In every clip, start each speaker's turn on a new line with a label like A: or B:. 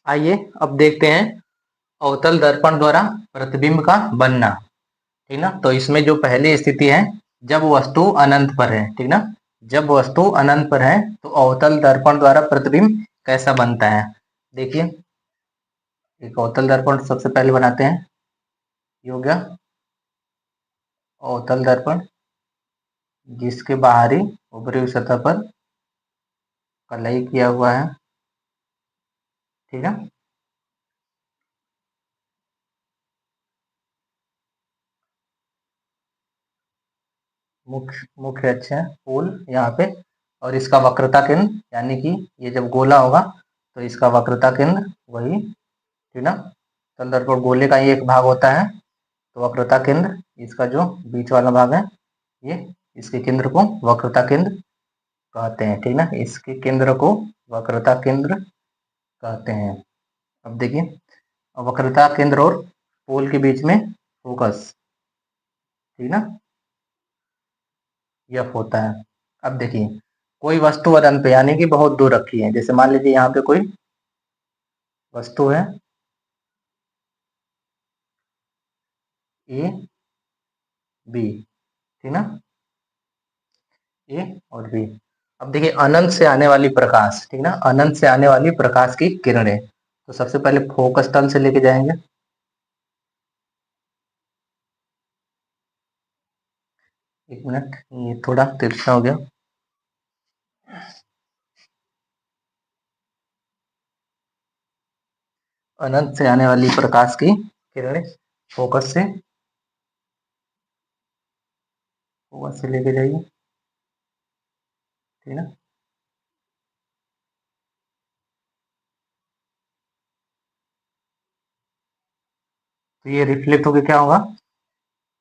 A: आइए अब देखते हैं अवतल दर्पण द्वारा प्रतिबिंब का बनना। ठीक ना, तो इसमें जो पहली स्थिति है, जब वस्तु अनंत पर है, ठीक ना, जब वस्तु अनंत पर है तो अवतल दर्पण द्वारा प्रतिबिंब कैसा बनता है। देखिए, एक अवतल दर्पण सबसे पहले बनाते हैं। योग्य अवतल दर्पण जिसके बाहरी ऊपरी सतह पर कलई किया हुआ है। ठीक है, मुख्य मुख्य अक्ष है पोल यहाँ पे, और इसका वक्रता केंद्र, यानी कि ये जब गोला होगा तो इसका वक्रता केंद्र वही, ठीक ना, तल दर्पण गोले का ही एक भाग होता है, तो वक्रता केंद्र इसका जो बीच वाला भाग है, ये इसके केंद्र को वक्रता केंद्र कहते हैं। ठीक ना, इसके केंद्र को वक्रता केंद्र कहते हैं। अब देखिए, वक्रता केंद्र और पोल के बीच में फोकस, ठीक ना, यफ होता है। अब देखिए, कोई वस्तु अनंत पे यानी कि बहुत दूर रखी है, जैसे मान लीजिए यहाँ पे कोई वस्तु है ए बी, ठीक ना, ए और बी। अब देखिए, अनंत से आने वाली प्रकाश, ठीक ना, अनंत से आने वाली प्रकाश की किरणें, तो सबसे पहले फोकस तल से लेके जाएंगे। एक मिनट, ये थोड़ा तिरछा हो गया। अनंत से आने वाली प्रकाश की किरणें फोकस से लेके जाइए, ठीक ना। तो ये रिफ्लेक्ट होके क्या होगा,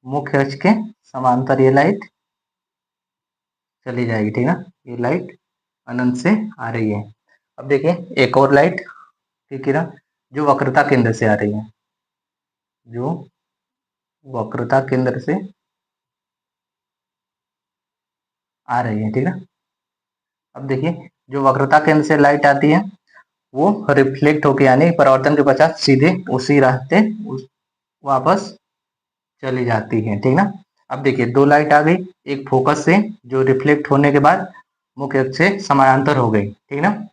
A: मुख्य अक्ष के समांतर ये लाइट चली जाएगी, ठीक ना, ये लाइट अनंत से आ रही है। अब देखिए, एक और लाइट की किरण जो वक्रता केंद्र से आ रही है, जो वक्रता केंद्र से आ रही है, ठीक है। अब देखिए, जो वक्रता केंद्र से लाइट आती है वो रिफ्लेक्ट होके यानी परावर्तन के पश्चात सीधे उसी रास्ते वापस चली जाती है, ठीक ना। अब देखिए, दो लाइट आ गई, एक फोकस से जो रिफ्लेक्ट होने के बाद मुख्य अक्ष से समानांतर हो गई, ठीक ना।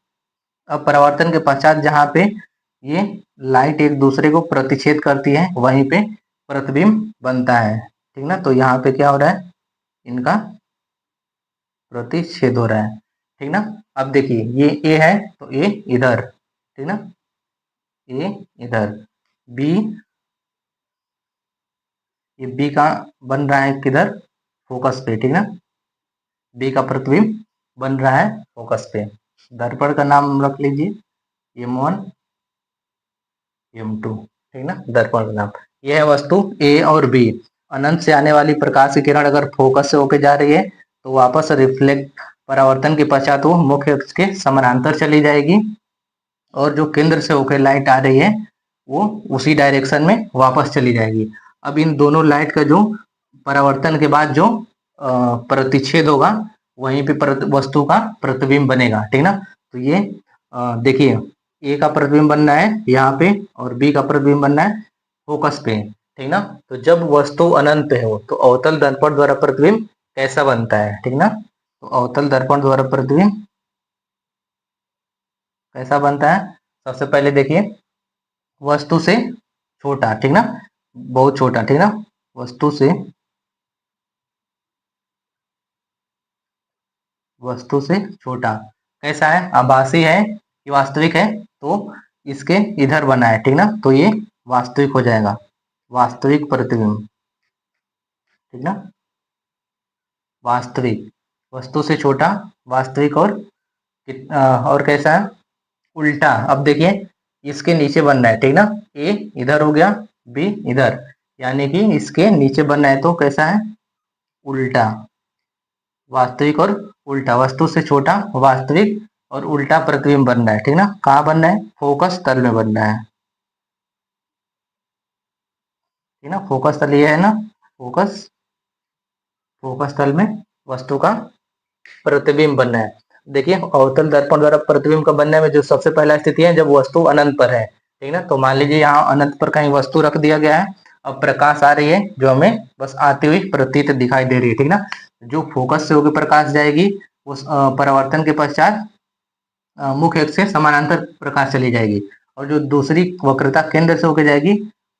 A: अब परावर्तन के पश्चात जहाँ पे ये लाइट एक दूसरे को प्रतिच्छेद करती है वहीं पे प्रतिबिंब बनता है, ठीक ना। तो यहाँ पे क्या हो रहा है, इनका प्रतिच्छेद हो रहा है, ठीक ना। अब देखिए, ये ए है तो ए इधर, ठीक ना, ए इधर, बी, ये बी का बन रहा है किधर, फोकस पे, ठीक ना, बी का प्रतिबिंब बन रहा है फोकस पे। दर्पण का नाम रख लीजिए M1 M2, ठीक ना, दर्पण का नाम। यह है वस्तु ए और बी। अनंत से आने वाली प्रकाश की किरण अगर फोकस से होके जा रही है तो वापस रिफ्लेक्ट, परावर्तन के पश्चात वो मुख्य अक्ष के समानांतर चली जाएगी, और जो केंद्र से होकर लाइट आ रही है वो उसी डायरेक्शन में वापस चली जाएगी। अब इन दोनों लाइट का जो परावर्तन के बाद जो प्रतिच्छेद होगा वहीं पे वस्तु का प्रतिबिंब बनेगा, ठीक ना। तो ये देखिए, ए का प्रतिबिंब बनना है यहाँ पे और बी का प्रतिबिंब बनना है फोकस पे, ठीक ना। तो जब वस्तु अनंत है तो अवतल दर्पण द्वारा प्रतिबिंब कैसा बनता है, ठीक ना। तो अवतल दर्पण द्वारा प्रतिबिंब कैसा बनता है, सबसे पहले देखिए, वस्तु से छोटा, ठीक ना, बहुत छोटा, ठीक ना, वस्तु से छोटा कैसा है, आभासी है कि वास्तविक है, तो इसके इधर बना है, ठीक ना, तो ये वास्तविक हो जाएगा, वास्तविक प्रतिबिंब, ठीक ना, वास्तविक, वस्तु से छोटा, वास्तविक, और और कैसा है, उल्टा। अब देखिए, इसके नीचे बनना है, ठीक ना, ए इधर हो गया, बी इधर, यानी कि इसके नीचे बनना है तो कैसा है, उल्टा, वास्तविक और उल्टा, वस्तु से छोटा, वास्तविक और उल्टा प्रतिबिंब बनना है, ठीक ना। कहाँ बनना है, फोकस तल में बनना है, ठीक ना, फोकस तल ये है ना, फोकस फोकस तल में वस्तु का प्रतिबिंब बनना है। देखिए अवतल दर्पण द्वारा प्रतिबिंब का बनने में जो सबसे पहला स्थिति है जब वस्तु अनंत पर है, ठीक ना। तो मान लीजिए यहाँ अनंत पर कहीं वस्तु रख दिया गया है, अब प्रकाश आ रही है जो हमें बस आती हुई प्रतीत दिखाई दे रही है, ठीक ना। जो फोकस से होकर प्रकाश जाएगी उस परावर्तन के पश्चात मुख्य अक्ष से समानांतर प्रकाश चली जाएगी, और जो दूसरी वक्रता केंद्र से होकर जाएगी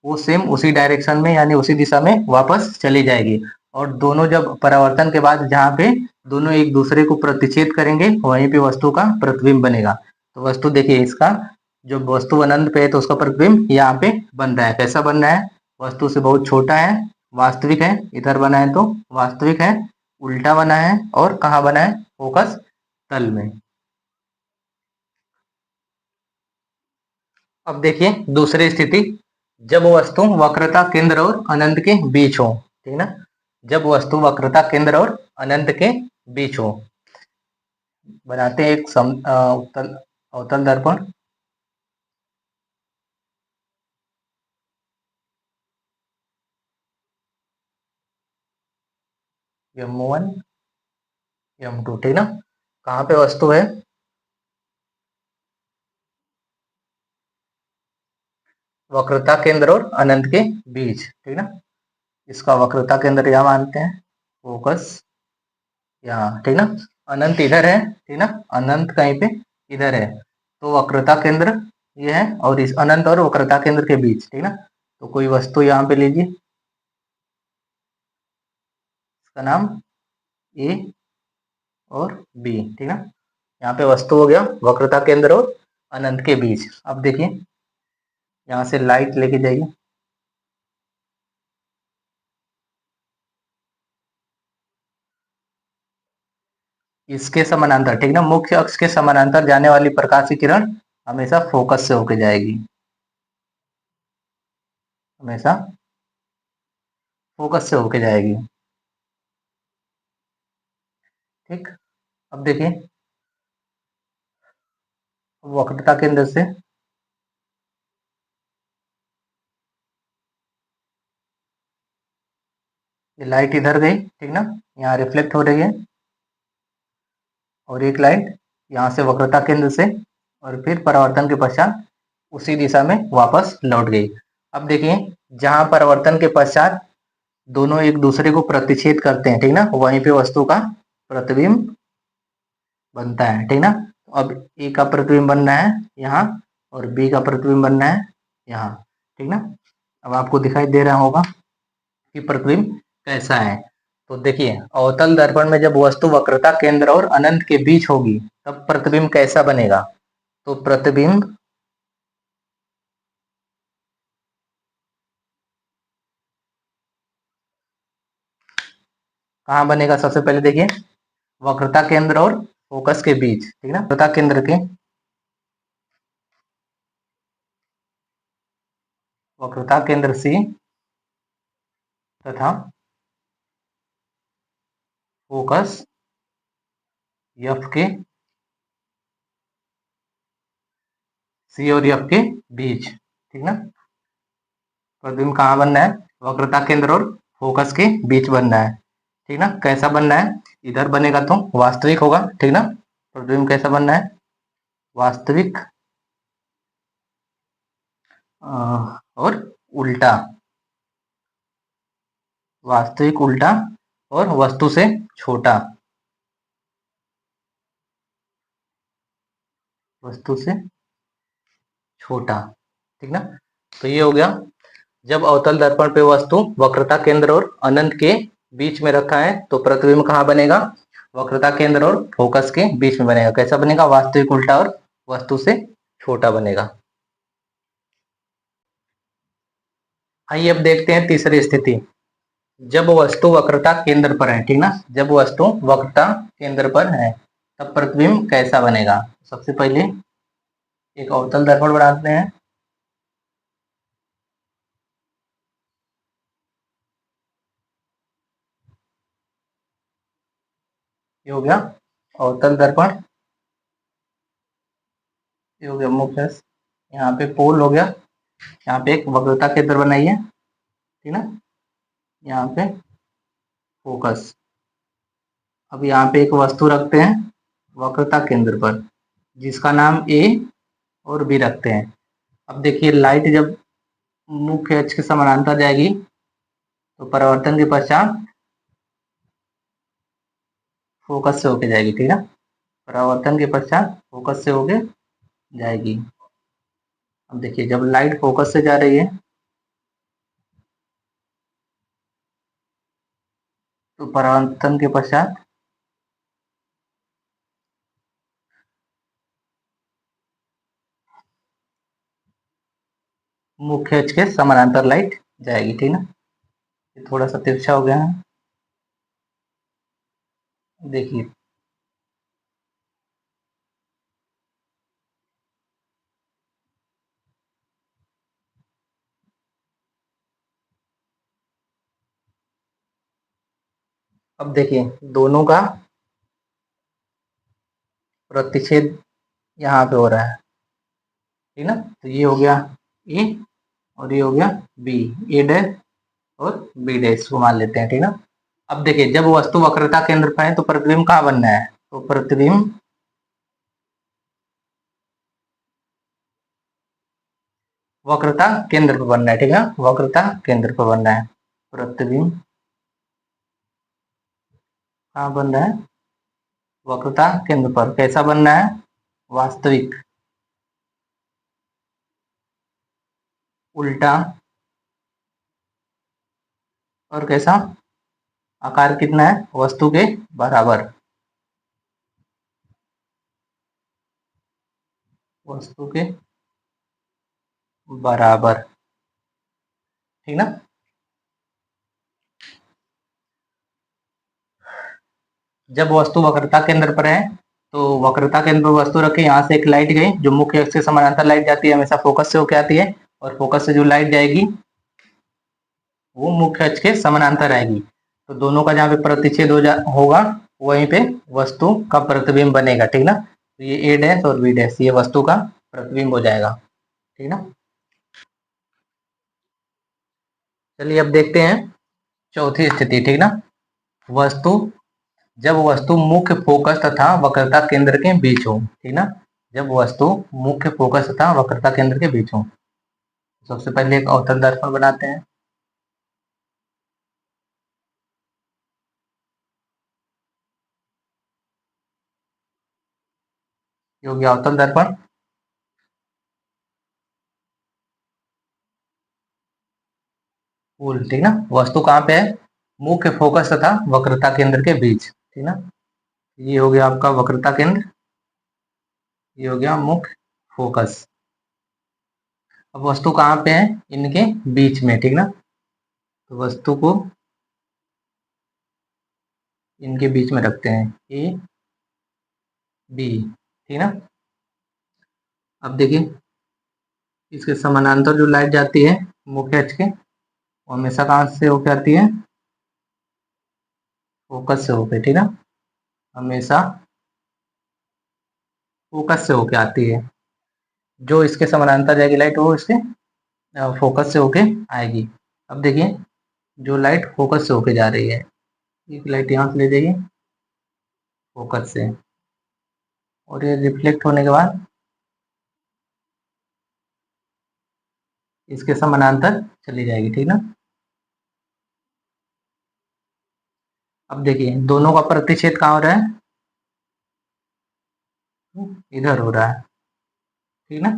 A: वो सेम उसी डायरेक्शन में यानी उसी दिशा में वापस चली जाएगी, और दोनों जब परावर्तन के बाद जहाँ पे दोनों एक दूसरे को प्रतिच्छेद करेंगे वहीं पे वस्तु का प्रतिबिंब बनेगा। तो वस्तु देखिए इसका जो वस्तु अनंत पे है तो उसका प्रतिबिंब यहाँ पे बन रहा है। कैसा बन रहा है? वस्तु से बहुत छोटा है, वास्तविक है, इधर बना है तो वास्तविक है, उल्टा बना है और कहाँ बना है? फोकस तल में। अब देखिए दूसरी स्थिति, जब वस्तु वक्रता केंद्र और अनंत के बीच हो, ठीक ना। जब वस्तु वक्रता केंद्र और अनंत के बीच हो, बनाते हैं एक अवतल अवतल दर्पण। M1 M2, ठीक ना। कहाँ पे वस्तु है? वक्रता केंद्र और अनंत के बीच, ठीक ना। इसका वक्रता केंद्र यहाँ मानते हैं, फोकस यहाँ, ठीक ना। अनंत इधर है, ठीक ना, अनंत कहीं पे इधर है, तो वक्रता केंद्र ये है और इस अनंत और वक्रता केंद्र के बीच, ठीक ना। तो कोई वस्तु यहाँ पे लीजिए, इसका नाम ए और बी, ठीक ना। यहाँ पे वस्तु हो गया वक्रता केंद्र और अनंत के बीच। अब देखिए यहाँ से लाइट लेके जाइए, इसके समानांतर, ठीक ना, मुख्य अक्ष के समानांतर जाने वाली प्रकाश की किरण हमेशा फोकस से होके जाएगी, हमेशा फोकस से होके जाएगी, ठीक। अब देखिए वक्रता केंद्र से ये लाइट इधर गई, ठीक ना, यहाँ रिफ्लेक्ट हो रही है, और एक लाइट यहाँ से वक्रता केंद्र से और फिर परावर्तन के पश्चात उसी दिशा में वापस लौट गई। अब देखिए जहाँ परावर्तन के पश्चात दोनों एक दूसरे को प्रतिच्छेद करते हैं, ठीक ना, वहीं पे वस्तु का प्रतिबिंब बनता है, ठीक ना। अब ए का प्रतिबिंब बनना है यहाँ और बी का प्रतिबिंब बनना है यहाँ, ठीक ना। अब आपको दिखाई दे रहा होगा कि प्रतिबिंब कैसा है। तो देखिए अवतल दर्पण में जब वस्तु वक्रता केंद्र और अनंत के बीच होगी तब प्रतिबिंब कैसा बनेगा? तो प्रतिबिंब कहाँ बनेगा? सबसे पहले देखिए वक्रता केंद्र और फोकस के बीच, ठीक ना, वक्रता केंद्र के वक्रता केंद्र सी तथा फोकस एफ के सी और एफ के बीच, ठीक ना। प्रतिबिंब कहाँ बनना है? वक्रता केंद्र और फोकस के बीच बनना है, ठीक ना। कैसा बनना है? इधर बनेगा तो वास्तविक होगा, ठीक ना। प्रतिबिंब कैसा बनना है? वास्तविक और उल्टा, वास्तविक उल्टा और वस्तु से छोटा, वस्तु से छोटा, ठीक ना। तो ये हो गया जब अवतल दर्पण पे वस्तु वक्रता केंद्र और अनंत के बीच में रखा है तो प्रतिबिंब कहाँ बनेगा? वक्रता केंद्र और फोकस के बीच में बनेगा। कैसा बनेगा? वास्तविक उल्टा और वस्तु से छोटा बनेगा। आइए अब देखते हैं तीसरी स्थिति, जब वस्तु वक्रता केंद्र पर है, ठीक ना, जब वस्तु वक्रता केंद्र पर है तब प्रतिबिंब कैसा बनेगा? सबसे पहले एक अवतल दर्पण बनाते हैं, ये हो गया अवतल दर्पण, ये हो गया मुख्य, यहाँ पे पोल हो गया, यहाँ पे एक वक्रता केंद्र बनाइए, ठीक ना, यहाँ पे फोकस। अब यहाँ पे एक वस्तु रखते हैं, वक्रता केंद्र पर, जिसका नाम ए और बी रखते हैं। अब देखिए लाइट जब मुख्य अक्ष के समानांतर जाएगी तो परावर्तन के पश्चात फोकस से होके जाएगी, ठीक है। परावर्तन के पश्चात फोकस से होके जाएगी। अब देखिए जब लाइट फोकस से जा रही है तो परावर्तन के पश्चात मुख्य अक्ष के समानांतर लाइट जाएगी, ठीक ना। ये थोड़ा सा तिरछा हो गया है, देखिए। अब देखिए दोनों का प्रतिच्छेद यहाँ पे हो रहा है, ठीक ना। तो ये हो गया ए और ये हो गया बी, ए डैश और बी डैश को मान लेते हैं, ठीक ना। अब देखिए जब वस्तु वक्रता केंद्र पर है तो प्रतिबिंब कहाँ बनना है, तो प्रतिबिंब वक्रता केंद्र पर बनना है, ठीक है। वक्रता केंद्र पर बनना है। प्रतिबिंब कहाँ बन रहा है, वक्रता केंद्र पर। कैसा बनना है, वास्तविक, उल्टा और कैसा, आकार कितना है, वस्तु के बराबर, वस्तु के बराबर, ठीक ना। जब वस्तु वक्रता केंद्र पर है तो वक्रता केंद्र पर वस्तु रखी, यहाँ से एक लाइट गई जो मुख्य अक्ष से समानांतर लाइट जाती है, हमेशा फोकस से होकर आती है, और फोकस से जो लाइट जाएगी वो मुख्य अक्ष के समानांतर आएगी। तो दोनों का जहाँ पे प्रतिच्छेद होगा वहीं पे वस्तु का प्रतिबिंब बनेगा, ठीक ना। तो ये ए डैश और बी डैश ये वस्तु का प्रतिबिंब हो जाएगा, ठीक ना। चलिए अब देखते हैं चौथी स्थिति, ठीक ना। वस्तु जब वस्तु मुख्य फोकस तथा वक्रता केंद्र के बीच हो, ठीक ना। जब वस्तु मुख्य फोकस तथा वक्रता केंद्र के बीच हो, सबसे पहले एक अवतल दर्पण बनाते हैं। ये हो गया अवतल दर्पण। फूल, ठीक ना। वस्तु कहाँ पे है, मुख्य फोकस तथा वक्रता केंद्र के बीच, ठीक ना। ये हो गया आपका वक्रता केंद्र, ये हो गया मुख्य फोकस। अब वस्तु कहाँ पे है, इनके बीच में, ठीक ना। तो वस्तु को इनके बीच में रखते हैं, ए बी, ठीक ना। अब देखिए इसके समानांतर जो लाइट जाती है मुख्य अक्ष के, वो हमेशा कहाँ से होकर आती है, फोकस से होकर, ठीक ना। हमेशा फोकस से होकर आती है। जो इसके समानांतर जाएगी लाइट वो इसके फोकस से होके आएगी। अब देखिए जो लाइट फोकस से होके जा रही है, एक लाइट यहाँ से ले जाइए फोकस से, और ये रिफ्लेक्ट होने के बाद इसके समानांतर चली जाएगी, ठीक ना। अब देखिए दोनों का प्रतिच्छेद कहाँ हो रहा है, इधर हो रहा है, ठीक ना।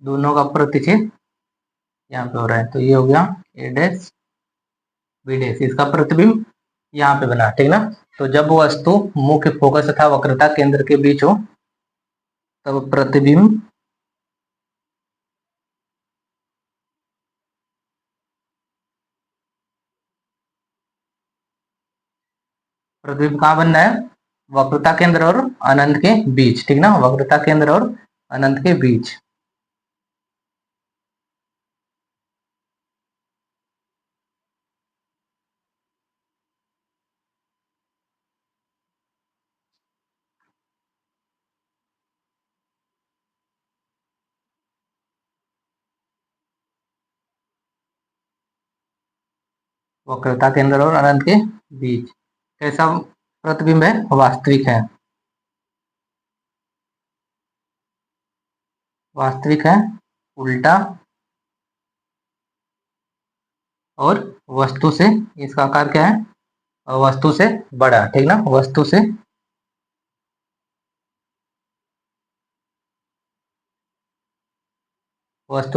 A: दोनों का प्रतिच्छेद यहाँ पे हो रहा है, तो ये हो गया ए डैश बी डैश, इसका प्रतिबिंब यहाँ पे बना, ठीक ना। तो जब वस्तु मुख्य फोकस तथा वक्रता केंद्र के बीच हो तब प्रतिबिंब प्रतिबिंब कहाँ बनना है, वक्रता केंद्र और अनंत के बीच, ठीक ना। वक्रता केंद्र और अनंत के बीच। वक्रता केंद्र और अनंत के बीच। कैसा प्रतिबिंब है? वास्तविक है। वास्तविक है, उल्टा और वस्तु से, इसका आकार क्या है? वस्तु से बड़ा, ठीक ना, वस्तु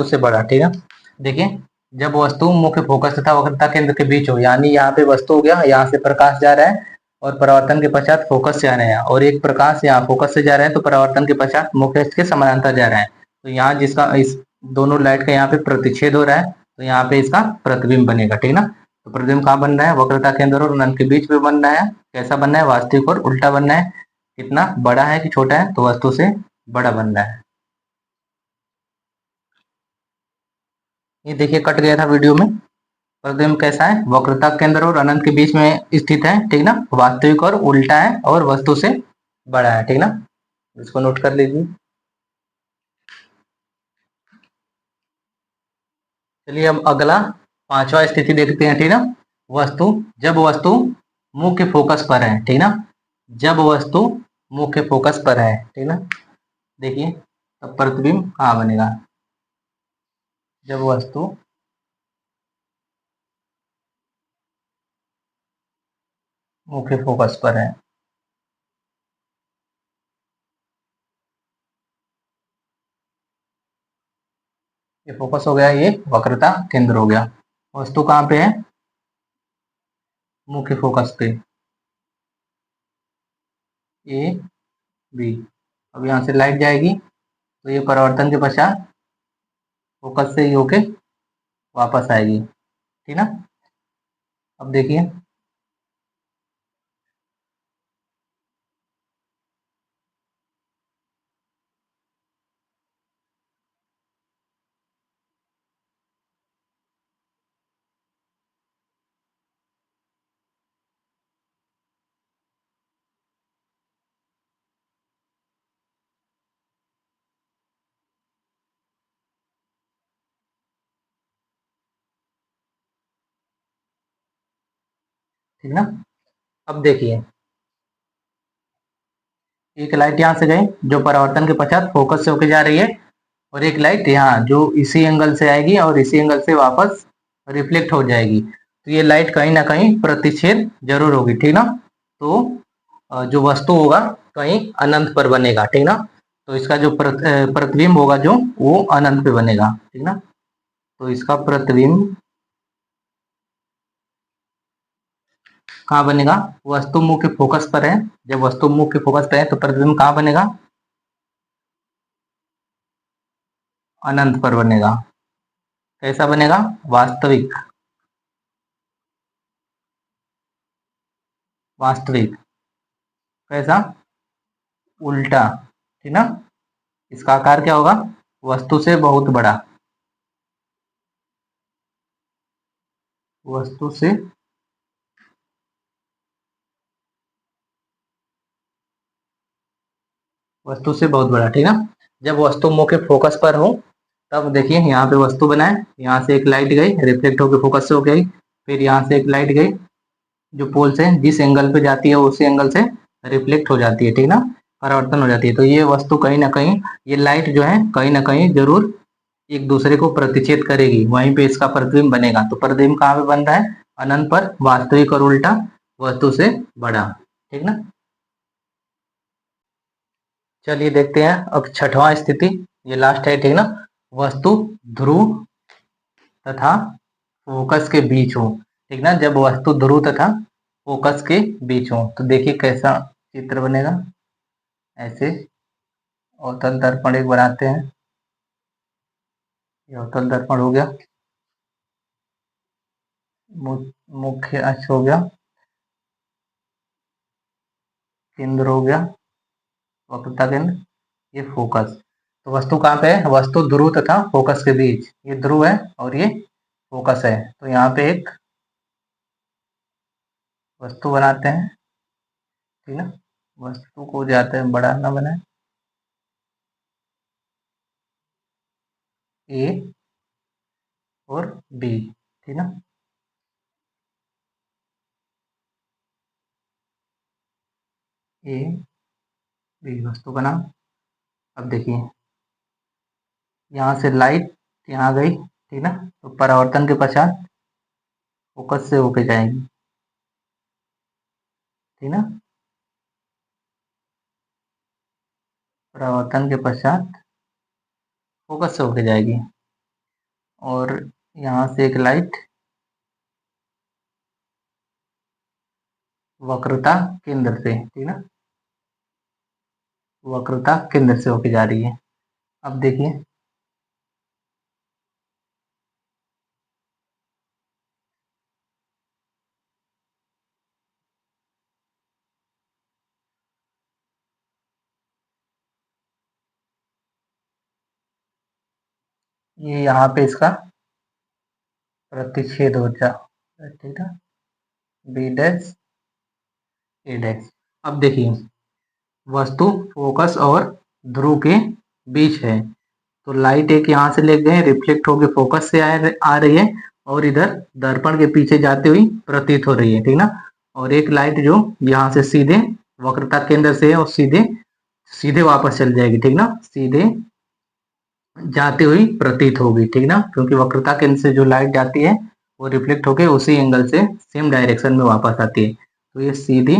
A: से बड़ा, ठीक है। देखिए, जब वस्तु मुख्य फोकस तथा वक्रता केंद्र के बीच हो, यानी यहाँ पे वस्तु हो गया, यहाँ से प्रकाश जा रहा है और परावर्तन के पश्चात फोकस से आ रहे हैं, और एक प्रकाश यहाँ फोकस से जा रहा है तो परावर्तन के पश्चात मुख्य अक्ष के समानांतर जा रहा है। तो यहाँ जिसका इस दोनों लाइट का यहाँ पे प्रतिच्छेद हो रहा है, तो यहाँ पे इसका प्रतिबिंब बनेगा, ठीक ना। तो प्रतिबिंब कहाँ बन रहा है? वक्रता केंद्र और अनंत के बीच में बन रहा है। कैसा बनना है? वास्तविक और उल्टा बनना है। कितना बड़ा है कि छोटा है? तो वस्तु से बड़ा बन रहा है। ये देखिए, कट गया था वीडियो में। प्रतिबिंब कैसा है? वक्रता केंद्र और अनंत के बीच में स्थित है, ठीक ना। वास्तविक और उल्टा है और वस्तु से बड़ा है, ठीक ना। इसको नोट कर लीजिए। चलिए, अब अगला पांचवा स्थिति देखते हैं, ठीक ना। वस्तु, जब वस्तु मुख्य फोकस पर है, ठीक ना। जब वस्तु मुख्य फोकस पर है, ठीक ना। देखिए, तब प्रतिबिंब कहाँ बनेगा? जब वस्तु मुख्य फोकस पर है। ये फोकस हो गया, ये वक्रता केंद्र हो गया। वस्तु कहाँ पे है? मुख्य फोकस पे। ए, बी। अब यहाँ से लाइट जाएगी तो ये परावर्तन के पश्चात फोकस से ही होके वापस आएगी, ठीक ना। अब देखिए, ठीक ना। अब देखिए, एक लाइट यहाँ से गई जो परावर्तन के पश्चात फोकस से होके जा रही है, और एक लाइट यहाँ जो इसी एंगल से आएगी और इसी एंगल से वापस रिफ्लेक्ट हो जाएगी। तो ये लाइट कहीं ना कहीं प्रतिच्छेद जरूर होगी, ठीक ना। तो जो वस्तु होगा कहीं अनंत पर बनेगा, ठीक ना। तो इसका जो प्रतिबिंब होगा जो, वो अनंत पे बनेगा, ठीक ना। तो इसका प्रतिबिंब कहाँ बनेगा? वस्तु मुख्य फोकस पर है। जब वस्तु मुख्य फोकस पर है तो प्रतिबिंब कहाँ बनेगा? अनंत पर बनेगा। कैसा बनेगा? वास्तविक। वास्तविक। कैसा? उल्टा, ठीक ना। इसका आकार क्या होगा? वस्तु से बहुत बड़ा। वस्तु से वस्तु से बहुत बड़ा, ठीक ना। जब वस्तु मुख्य फोकस पर हो, तब देखिए यहाँ पे वस्तु बना है, यहाँ से एक लाइट गई, रिफ्लेक्ट होकर फोकस से हो गई, फिर यहाँ से एक लाइट गई जो पोल से जिस एंगल पे जाती है उसी एंगल से रिफ्लेक्ट हो जाती है, ठीक ना, परावर्तन हो जाती है। तो ये वस्तु कहीं ना कहीं, ये लाइट जो है कहीं ना कहीं जरूर एक दूसरे को प्रतिच्छेद करेगी, वहीं पे इसका प्रतिबिंब बनेगा। तो प्रतिबिंब कहाँ पे बन रहा है? अनंत पर, वास्तविक और उल्टा, वस्तु से बड़ा, ठीक ना। चलिए देखते हैं अब छठवां स्थिति, ये लास्ट है, ठीक ना। वस्तु ध्रुव तथा फोकस के बीच हो, ठीक ना। जब वस्तु ध्रुव तथा फोकस के बीच हो तो देखिए कैसा चित्र बनेगा। ऐसे अवतल दर्पण एक बनाते हैं। ये अवतल दर्पण हो गया, मुख्य अक्ष हो गया, केंद्र हो गया, वक्रता केंद्र, ये फोकस। तो वस्तु कहाँ पे है? वस्तु ध्रुव तथा फोकस के बीच, ये ध्रुव है और ये फोकस है। तो यहाँ पे एक वस्तु बनाते हैं, ठीक ना। वस्तु को जाते हैं बड़ा ना बनाए, ए और बी, ठीक ना। ए बी वस्तु का नाम। अब देखिए यहाँ से लाइट यहाँ गई, ठीक ना, तो परावर्तन के पश्चात फोकस से होके जाएगी, ठीक ना, परावर्तन के पश्चात फोकस से होके जाएगी। और यहाँ से एक लाइट वक्रता केंद्र से, ठीक ना, वक्रता केंद्र से होके जा रही है। अब देखिए ये यहाँ पे इसका प्रतिच्छेद ऊर्जा, ठीक है, बी डैश ए डैश। अब देखिए वस्तु फोकस और ध्रुव के बीच है, तो लाइट एक यहाँ से ले गए, रिफ्लेक्ट होकर फोकस से आ रही है और इधर दर्पण के पीछे जाती हुई प्रतीत हो रही है, ठीक ना। और एक लाइट जो यहाँ से सीधे वक्रता केंद्र से है और सीधे सीधे वापस चल जाएगी, ठीक ना, सीधे जाती हुई प्रतीत होगी, ठीक ना, क्योंकि वक्रता केंद्र से जो लाइट जाती है वो रिफ्लेक्ट होकर उसी एंगल से सेम डायरेक्शन में वापस आती है, तो ये सीधी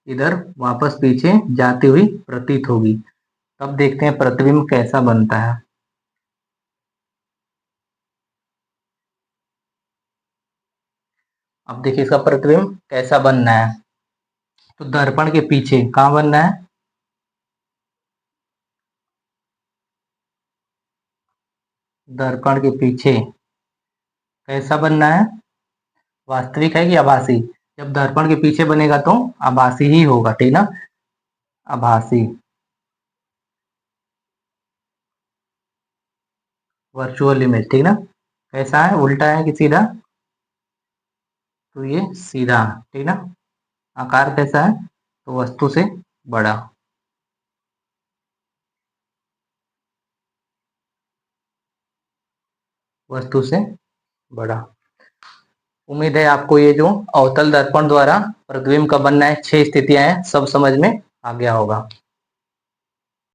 A: इधर वापस पीछे जाती हुई प्रतीत होगी। तब देखते हैं प्रतिबिंब कैसा बनता है। अब देखिए इसका प्रतिबिंब कैसा बनना है, तो दर्पण के पीछे कहाँ बनना है, दर्पण के पीछे कैसा बनना है, वास्तविक है कि आभासी। जब दर्पण के पीछे बनेगा तो आभासी ही होगा, ठीक ना, आभासी वर्चुअल इमेज, ठीक ना। कैसा है, उल्टा है कि सीधा, तो ये सीधा, ठीक ना। आकार कैसा है, तो वस्तु से बड़ा, वस्तु से बड़ा। उम्मीद है आपको ये जो अवतल दर्पण द्वारा प्रतिबिंब का बनना है 6 स्थितियां हैं सब समझ में आ गया होगा।